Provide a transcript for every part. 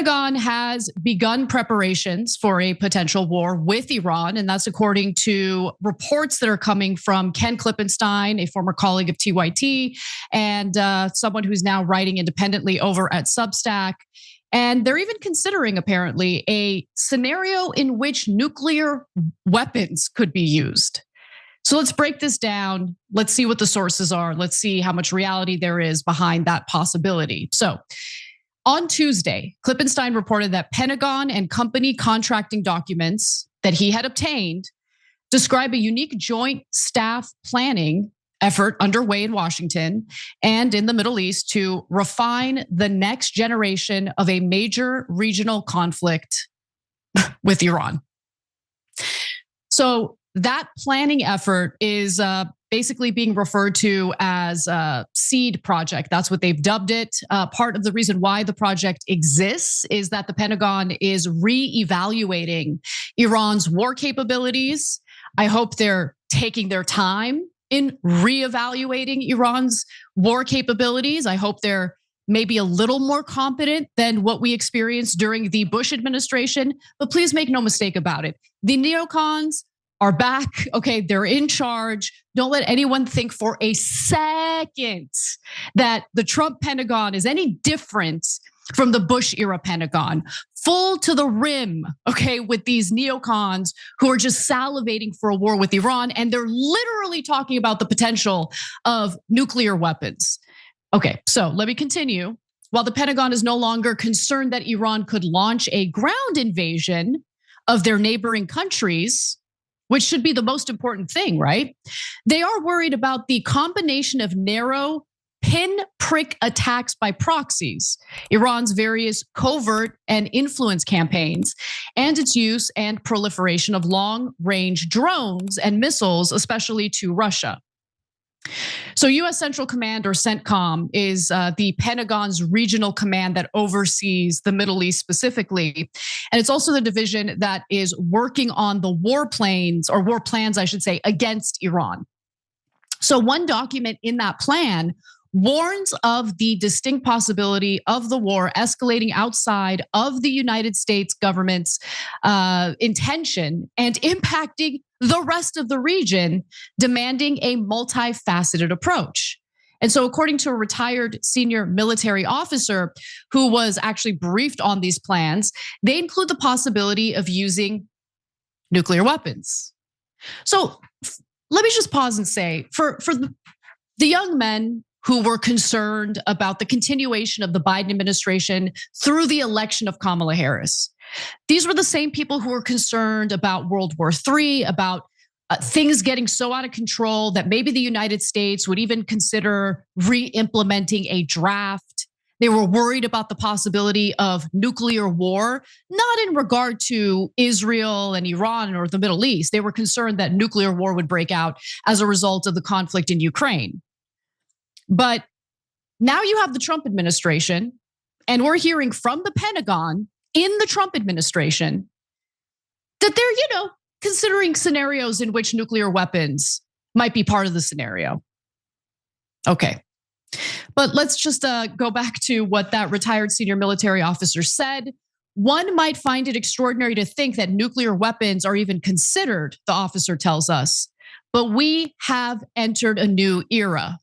Pentagon has begun preparations for a potential war with Iran, and that's according to reports that are coming from Ken Klippenstein, a former colleague of TYT, and someone who's now writing independently over at Substack. And they're even considering, apparently, a scenario in which nuclear weapons could be used. So let's break this down. Let's see what the sources are. Let's see how much reality there is behind that possibility. So on Tuesday, Klippenstein reported that Pentagon and company contracting documents that he had obtained describe a unique joint staff planning effort underway in Washington and in the Middle East to refine the next generation of a major regional conflict with Iran. So that planning effort is basically being referred to as a seed project. That's what they've dubbed it. Part of the reason why the project exists is that the Pentagon is re-evaluating Iran's war capabilities. I hope they're taking their time in re-evaluating Iran's war capabilities. I hope they're maybe a little more competent than what we experienced during the Bush administration. But please make no mistake about it. The neocons are back. Okay, they're in charge. Don't let anyone think for a second that the Trump Pentagon is any different from the Bush era Pentagon. Full to the rim, okay, with these neocons who are just salivating for a war with Iran. And they're literally talking about the potential of nuclear weapons. Okay, so let me continue. While the Pentagon is no longer concerned that Iran could launch a ground invasion of their neighboring countries, which should be the most important thing, right? They are worried about the combination of narrow pinprick attacks by proxies, Iran's various covert and influence campaigns, and its use and proliferation of long-range drones and missiles, especially to Russia. So US Central Command, or CENTCOM, is the Pentagon's regional command that oversees the Middle East specifically. And it's also the division that is working on the war plans, I should say, against Iran. So one document in that plan warns of the distinct possibility of the war escalating outside of the United States government's intention and impacting the rest of the region, demanding a multifaceted approach. And so, according to a retired senior military officer who was actually briefed on these plans, they include the possibility of using nuclear weapons. So let me just pause and say, for the young men who were concerned about the continuation of the Biden administration through the election of Kamala Harris, these were the same people who were concerned about World War III, about things getting so out of control that maybe the United States would even consider re-implementing a draft. They were worried about the possibility of nuclear war, not in regard to Israel and Iran or the Middle East. They were concerned that nuclear war would break out as a result of the conflict in Ukraine. But now you have the Trump administration, and we're hearing from the Pentagon in the Trump administration that they're, considering scenarios in which nuclear weapons might be part of the scenario. Okay, but let's just go back to what that retired senior military officer said. One might find it extraordinary to think that nuclear weapons are even considered, the officer tells us, but we have entered a new era.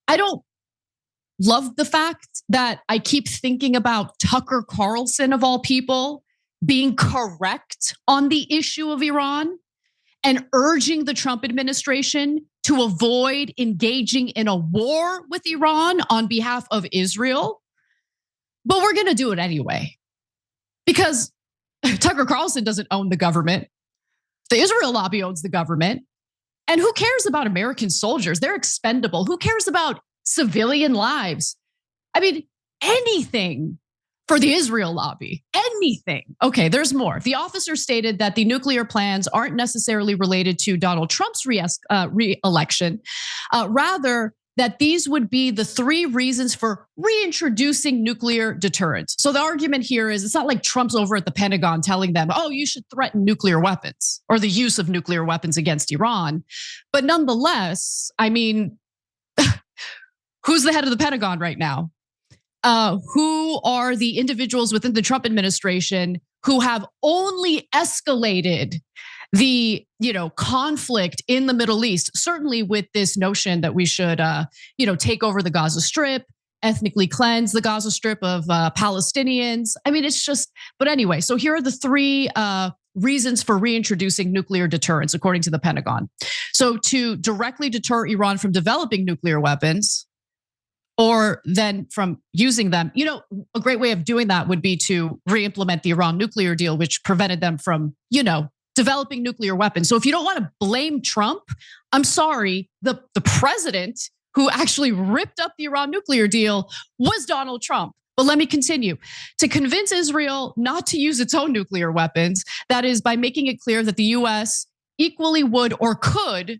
I don't love the fact that I keep thinking about Tucker Carlson, of all people, being correct on the issue of Iran and urging the Trump administration to avoid engaging in a war with Iran on behalf of Israel. But we're gonna do it anyway, because Tucker Carlson doesn't own the government. The Israel lobby owns the government. And who cares about American soldiers? They're expendable. Who cares about civilian lives? I mean, anything for the Israel lobby, anything. Okay, there's more. The officer stated that the nuclear plans aren't necessarily related to Donald Trump's re-election, rather that these would be the three reasons for reintroducing nuclear deterrence. So the argument here is it's not like Trump's over at the Pentagon telling them, oh, you should threaten nuclear weapons or the use of nuclear weapons against Iran. But nonetheless, I mean, who's the head of the Pentagon right now? who are the individuals within the Trump administration who have only escalated the conflict in the Middle East, certainly with this notion that we should take over the Gaza Strip, ethnically cleanse the Gaza Strip of Palestinians. I mean, it's just, but anyway, so here are the three reasons for reintroducing nuclear deterrence, according to the Pentagon. So to directly deter Iran from developing nuclear weapons, or then from using them. A great way of doing that would be to re-implement the Iran nuclear deal, which prevented them from, developing nuclear weapons. So if you don't want to blame Trump, I'm sorry, the president who actually ripped up the Iran nuclear deal was Donald Trump. But let me continue. To convince Israel not to use its own nuclear weapons, that is by making it clear that the US equally would or could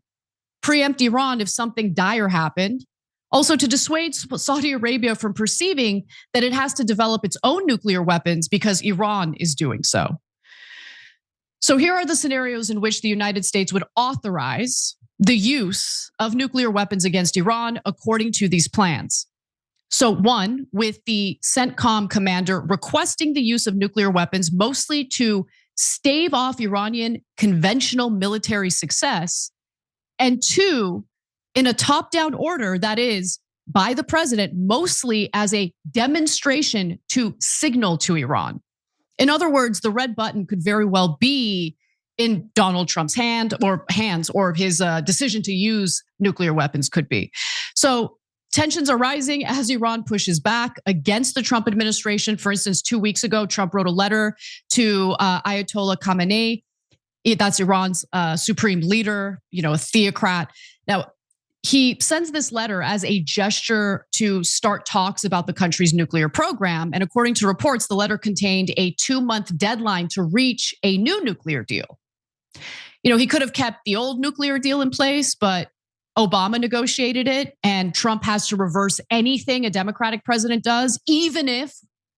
preempt Iran if something dire happened. Also, to dissuade Saudi Arabia from perceiving that it has to develop its own nuclear weapons because Iran is doing so. So here are the scenarios in which the United States would authorize the use of nuclear weapons against Iran according to these plans. So one, with the CENTCOM commander requesting the use of nuclear weapons mostly to stave off Iranian conventional military success. And two, in a top-down order that is by the president, mostly as a demonstration to signal to Iran. In other words, the red button could very well be in Donald Trump's hands, or his decision to use nuclear weapons could be. So tensions are rising as Iran pushes back against the Trump administration. For instance, 2 weeks ago, Trump wrote a letter to Ayatollah Khamenei. That's Iran's supreme leader, a theocrat. Now, he sends this letter as a gesture to start talks about the country's nuclear program. And according to reports, the letter contained a 2-month deadline to reach a new nuclear deal. He could have kept the old nuclear deal in place, but Obama negotiated it, and Trump has to reverse anything a Democratic president does, even if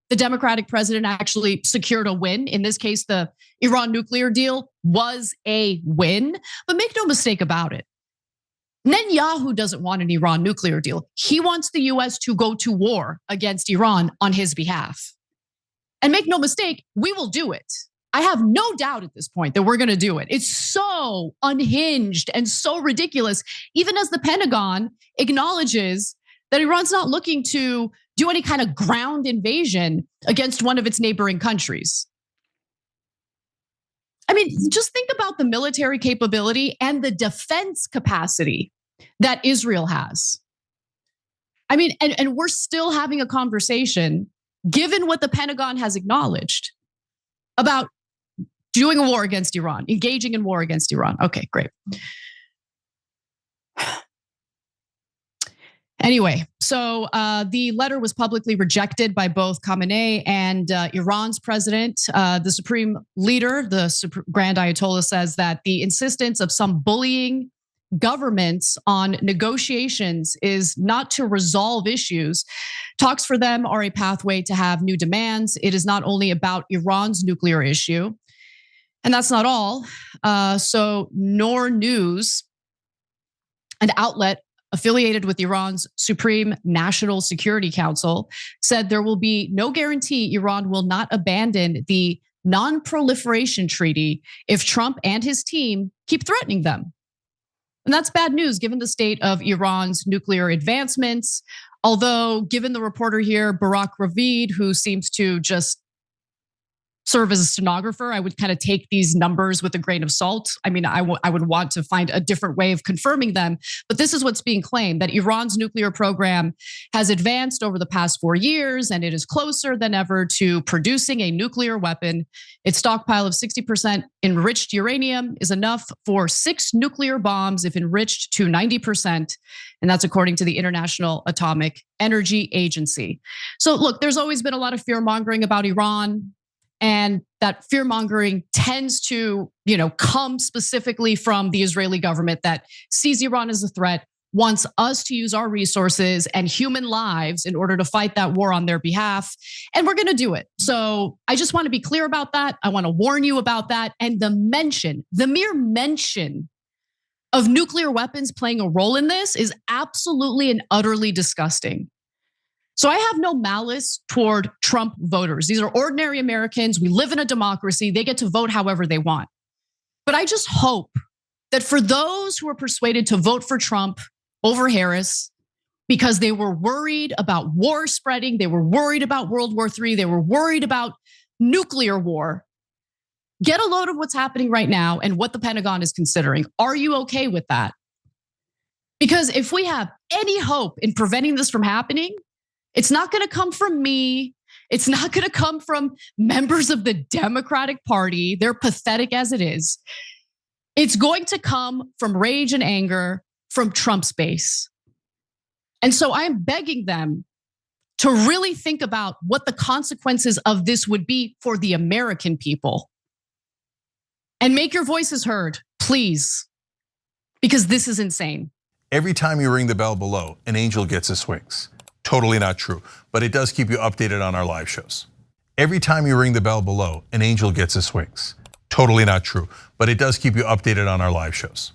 the Democratic president actually secured a win. In this case, the Iran nuclear deal was a win, but make no mistake about it. Netanyahu doesn't want an Iran nuclear deal. He wants the US to go to war against Iran on his behalf. And make no mistake, we will do it. I have no doubt at this point that we're going to do it. It's so unhinged and so ridiculous, even as the Pentagon acknowledges that Iran's not looking to do any kind of ground invasion against one of its neighboring countries. I mean, just think about the military capability and the defense capacity that Israel has. I mean, and we're still having a conversation, given what the Pentagon has acknowledged, about doing a war against Iran, engaging in war against Iran. Okay, great. Anyway, so the letter was publicly rejected by both Khamenei and Iran's president. The supreme leader, the Grand Ayatollah, says that the insistence of some bullying governments on negotiations is not to resolve issues. Talks for them are a pathway to have new demands. It is not only about Iran's nuclear issue. And that's not all. So Noor News, an outlet affiliated with Iran's Supreme National Security Council, said there will be no guarantee Iran will not abandon the non-proliferation treaty if Trump and his team keep threatening them. And that's bad news given the state of Iran's nuclear advancements. Although, given the reporter here, Barak Ravid, who seems to just serve as a stenographer, I would kind of take these numbers with a grain of salt. I mean, I would want to find a different way of confirming them. But this is what's being claimed, that Iran's nuclear program has advanced over the past 4 years, and it is closer than ever to producing a nuclear weapon. Its stockpile of 60% enriched uranium is enough for 6 nuclear bombs if enriched to 90%. And that's according to the International Atomic Energy Agency. So look, there's always been a lot of fear mongering about Iran. And that fear mongering tends to, come specifically from the Israeli government that sees Iran as a threat, wants us to use our resources and human lives in order to fight that war on their behalf. And we're going to do it. So I just want to be clear about that. I want to warn you about that. And the mere mention of nuclear weapons playing a role in this is absolutely and utterly disgusting. So I have no malice toward Trump voters. These are ordinary Americans. We live in a democracy. They get to vote however they want. But I just hope that for those who are persuaded to vote for Trump over Harris because they were worried about war spreading, they were worried about World War III, they were worried about nuclear war, get a load of what's happening right now and what the Pentagon is considering. Are you okay with that? Because if we have any hope in preventing this from happening, it's not going to come from me. It's not going to come from members of the Democratic Party. They're pathetic as it is. It's going to come from rage and anger from Trump's base. And so I'm begging them to really think about what the consequences of this would be for the American people. And make your voices heard, please, because this is insane. Every time you ring the bell below, an angel gets his wings. Totally not true, but it does keep you updated on our live shows. Every time you ring the bell below, an angel gets his wings. Totally not true, but it does keep you updated on our live shows.